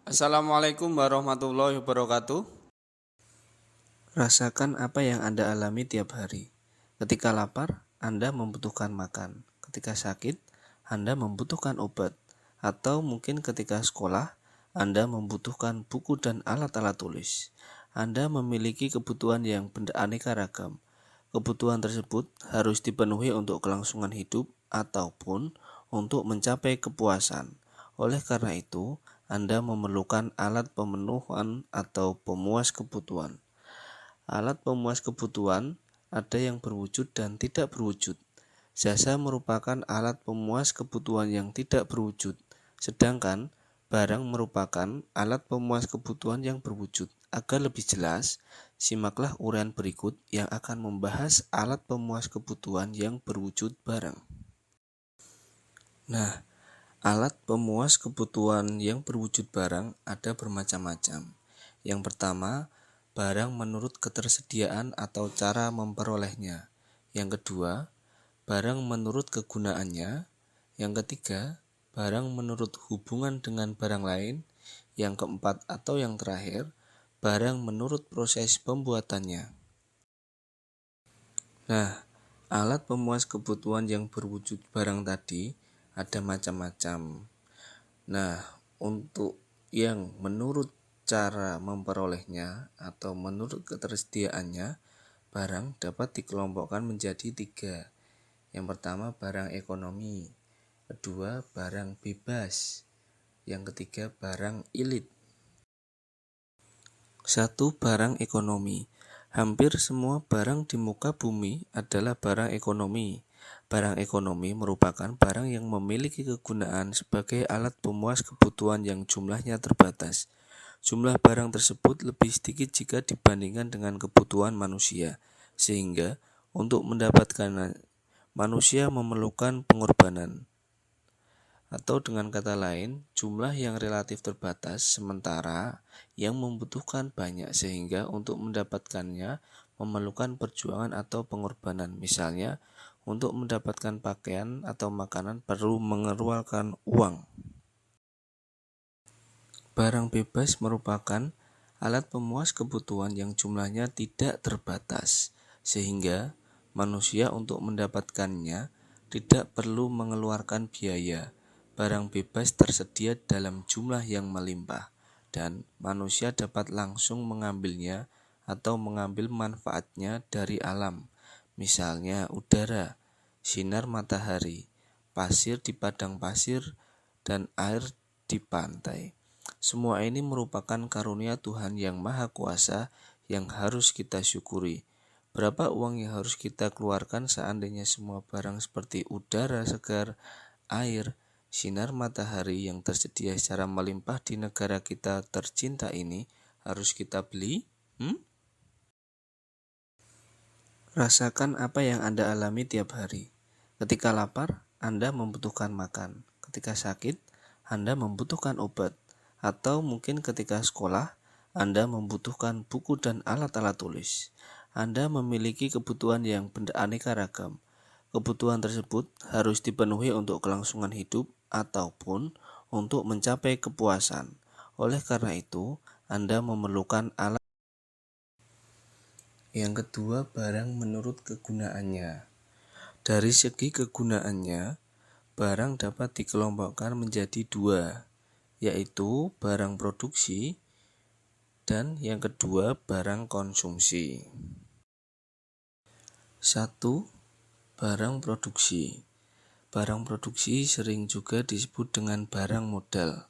Assalamualaikum warahmatullahi wabarakatuh. Rasakan apa yang Anda alami tiap hari. Ketika lapar, Anda membutuhkan makan. Ketika sakit, Anda membutuhkan obat. Atau mungkin ketika sekolah, Anda membutuhkan buku dan alat-alat tulis. Anda memiliki kebutuhan yang beraneka ragam. Kebutuhan tersebut harus dipenuhi untuk kelangsungan hidup ataupun untuk mencapai kepuasan. Oleh karena itu, Anda memerlukan alat pemenuhan atau pemuas kebutuhan. Alat pemuas kebutuhan ada yang berwujud dan tidak berwujud. Jasa merupakan alat pemuas kebutuhan yang tidak berwujud, sedangkan barang merupakan alat pemuas kebutuhan yang berwujud. Agar lebih jelas, simaklah uraian berikut yang akan membahas alat pemuas kebutuhan yang berwujud barang. Nah, alat pemuas kebutuhan yang berwujud barang ada bermacam-macam. Yang pertama, barang menurut ketersediaan atau cara memperolehnya. Yang kedua, barang menurut kegunaannya. Yang ketiga, barang menurut hubungan dengan barang lain. Yang keempat atau yang terakhir, barang menurut proses pembuatannya. Nah, alat pemuas kebutuhan yang berwujud barang tadi ada macam-macam. Nah, untuk yang menurut cara memperolehnya atau menurut ketersediaannya, barang dapat dikelompokkan menjadi 3. Yang pertama, barang ekonomi. Kedua, barang bebas. Yang ketiga, barang ilit. 1. Barang ekonomi. Hampir semua barang di muka bumi adalah barang ekonomi. Barang ekonomi merupakan barang yang memiliki kegunaan sebagai alat pemuas kebutuhan yang jumlahnya terbatas. Jumlah barang tersebut lebih sedikit jika dibandingkan dengan kebutuhan manusia, sehingga untuk mendapatkan manusia memerlukan pengorbanan. Atau dengan kata lain, jumlah yang relatif terbatas sementara yang membutuhkan banyak sehingga untuk mendapatkannya memerlukan perjuangan atau pengorbanan. Misalnya, untuk mendapatkan pakaian atau makanan perlu mengeluarkan uang. Barang bebas merupakan alat pemuas kebutuhan yang jumlahnya tidak terbatas, sehingga manusia untuk mendapatkannya tidak perlu mengeluarkan biaya. Barang bebas tersedia dalam jumlah yang melimpah, dan manusia dapat langsung mengambilnya atau mengambil manfaatnya dari alam. Misalnya udara, sinar matahari, pasir di padang pasir, dan air di pantai. Semua ini merupakan karunia Tuhan yang Maha Kuasa yang harus kita syukuri. Berapa uang yang harus kita keluarkan seandainya semua barang seperti udara segar, air, sinar matahari yang tersedia secara melimpah di negara kita tercinta ini harus kita beli? Rasakan apa yang Anda alami tiap hari. Ketika lapar, Anda membutuhkan makan. Ketika sakit, Anda membutuhkan obat. Atau mungkin ketika sekolah, Anda membutuhkan buku dan alat-alat tulis. Anda memiliki kebutuhan yang beraneka ragam. Kebutuhan tersebut harus dipenuhi untuk kelangsungan hidup ataupun untuk mencapai kepuasan. Oleh karena itu, Anda memerlukan alat. Yang kedua, barang menurut kegunaannya. Dari segi kegunaannya, barang dapat dikelompokkan menjadi 2, yaitu barang produksi dan yang kedua barang konsumsi. 1. Barang produksi. Barang produksi sering juga disebut dengan barang modal.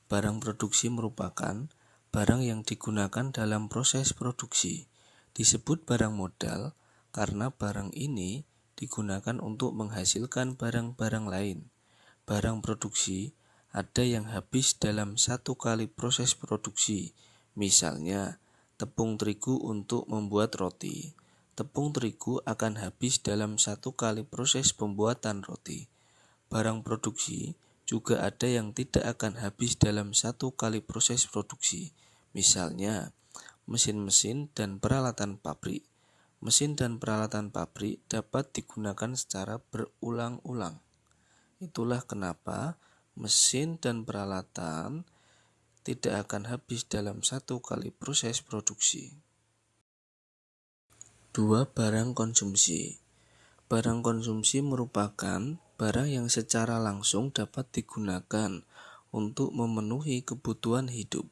Barang produksi merupakan barang yang digunakan dalam proses produksi. Disebut barang modal karena barang ini digunakan untuk menghasilkan barang-barang lain. Barang produksi ada yang habis dalam satu kali proses produksi. Misalnya, tepung terigu untuk membuat roti. Tepung terigu akan habis dalam satu kali proses pembuatan roti. Barang produksi juga ada yang tidak akan habis dalam satu kali proses produksi. Misalnya, mesin-mesin dan peralatan pabrik. Mesin dan peralatan pabrik dapat digunakan secara berulang-ulang. Itulah kenapa mesin dan peralatan tidak akan habis dalam satu kali proses produksi. 2. Barang konsumsi. Barang konsumsi merupakan barang yang secara langsung dapat digunakan untuk memenuhi kebutuhan hidup.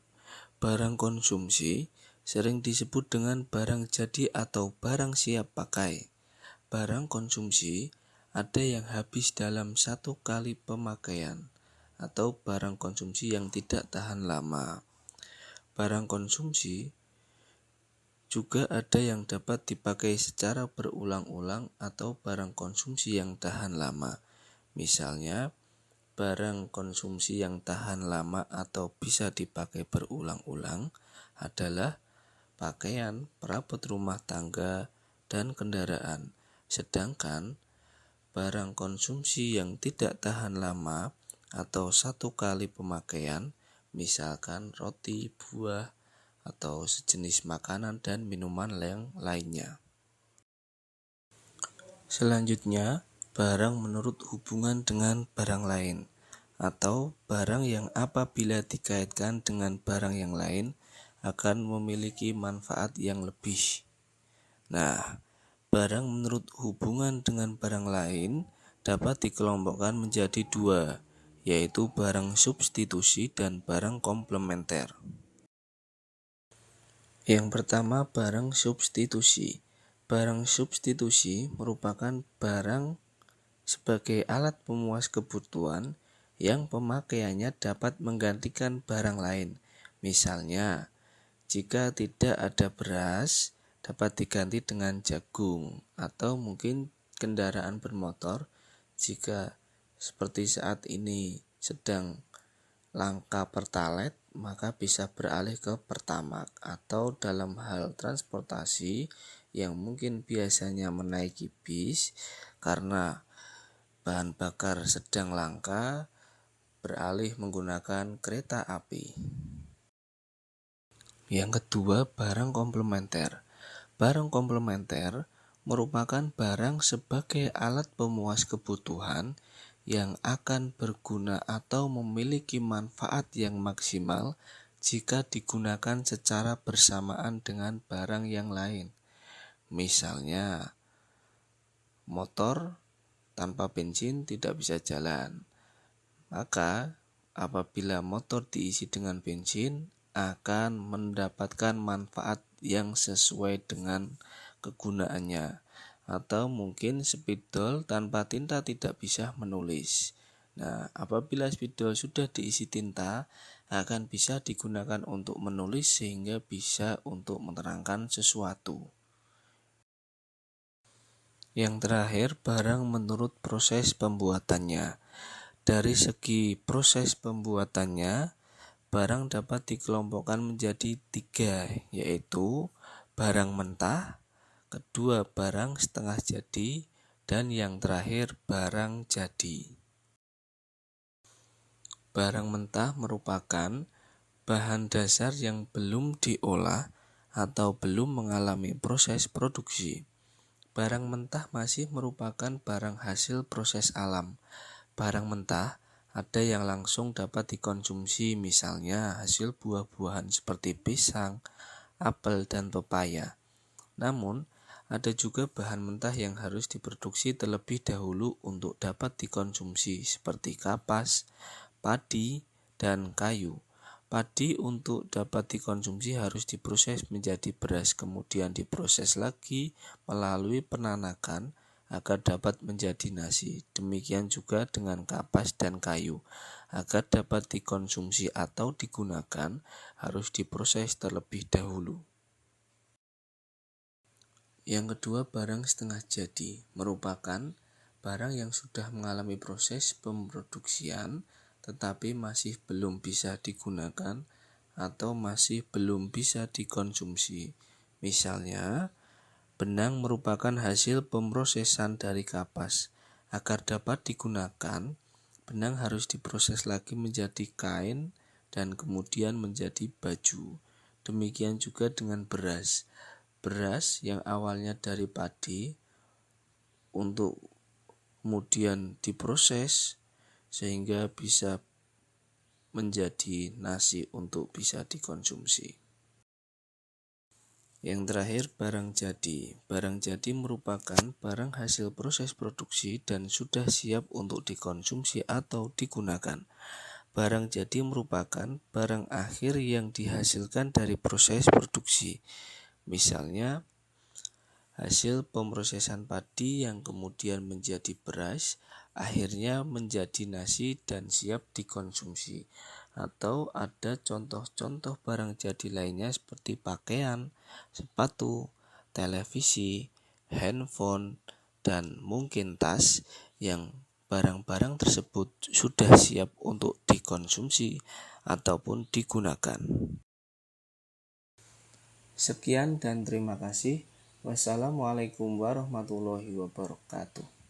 Barang konsumsi sering disebut dengan barang jadi atau barang siap pakai. Barang konsumsi ada yang habis dalam satu kali pemakaian atau barang konsumsi yang tidak tahan lama. Barang konsumsi juga ada yang dapat dipakai secara berulang-ulang atau barang konsumsi yang tahan lama. Misalnya, barang konsumsi yang tahan lama atau bisa dipakai berulang-ulang adalah pakaian, perabot rumah tangga, dan kendaraan. Sedangkan barang konsumsi yang tidak tahan lama atau satu kali pemakaian, misalkan roti, buah, atau sejenis makanan dan minuman yang lainnya. Selanjutnya, barang menurut hubungan dengan barang lain atau barang yang apabila dikaitkan dengan barang yang lain akan memiliki manfaat yang lebih. Nah, barang menurut hubungan dengan barang lain dapat dikelompokkan menjadi 2, yaitu barang substitusi dan barang komplementer. Yang pertama, barang substitusi. Barang substitusi merupakan barang sebagai alat pemuas kebutuhan yang pemakaiannya dapat menggantikan barang lain. Misalnya, jika tidak ada beras, dapat diganti dengan jagung, atau mungkin kendaraan bermotor jika seperti saat ini sedang langka Pertalite, maka bisa beralih ke Pertamax. Atau dalam hal transportasi yang mungkin biasanya menaiki bis karena bahan bakar sedang langka, beralih menggunakan kereta api. Yang kedua, barang komplementer. Barang komplementer merupakan barang sebagai alat pemuas kebutuhan yang akan berguna atau memiliki manfaat yang maksimal jika digunakan secara bersamaan dengan barang yang lain. Misalnya, motor tanpa bensin tidak bisa jalan. Maka, apabila motor diisi dengan bensin, akan mendapatkan manfaat yang sesuai dengan kegunaannya. Atau mungkin spidol tanpa tinta tidak bisa menulis. Nah, apabila spidol sudah diisi tinta, akan bisa digunakan untuk menulis sehingga bisa untuk menerangkan sesuatu. Yang terakhir, barang menurut proses pembuatannya. Dari segi proses pembuatannya, barang dapat dikelompokkan menjadi 3, yaitu barang mentah, kedua barang setengah jadi, dan yang terakhir barang jadi. Barang mentah merupakan bahan dasar yang belum diolah atau belum mengalami proses produksi. Barang mentah masih merupakan barang hasil proses alam. Barang mentah ada yang langsung dapat dikonsumsi, misalnya hasil buah-buahan seperti pisang, apel, dan pepaya. Namun, ada juga bahan mentah yang harus diproduksi terlebih dahulu untuk dapat dikonsumsi seperti kapas, padi, dan kayu. Padi untuk dapat dikonsumsi harus diproses menjadi beras, kemudian diproses lagi melalui penanakan agar dapat menjadi nasi. Demikian juga dengan kapas dan kayu. Agar dapat dikonsumsi atau digunakan harus diproses terlebih dahulu. Yang kedua, barang setengah jadi merupakan barang yang sudah mengalami proses pemproduksian tetapi masih belum bisa digunakan atau masih belum bisa dikonsumsi. Misalnya, benang merupakan hasil pemrosesan dari kapas. Agar dapat digunakan, benang harus diproses lagi menjadi kain dan kemudian menjadi baju. Demikian juga dengan beras. Beras yang awalnya dari padi untuk kemudian diproses sehingga bisa menjadi nasi untuk bisa dikonsumsi. Yang terakhir, barang jadi. Barang jadi merupakan barang hasil proses produksi dan sudah siap untuk dikonsumsi atau digunakan. Barang jadi merupakan barang akhir yang dihasilkan dari proses produksi. Misalnya, hasil pemrosesan padi yang kemudian menjadi beras, akhirnya menjadi nasi dan siap dikonsumsi. Atau ada contoh-contoh barang jadi lainnya seperti pakaian, sepatu, televisi, handphone, dan mungkin tas yang barang-barang tersebut sudah siap untuk dikonsumsi ataupun digunakan. Sekian dan terima kasih. Wassalamualaikum warahmatullahi wabarakatuh.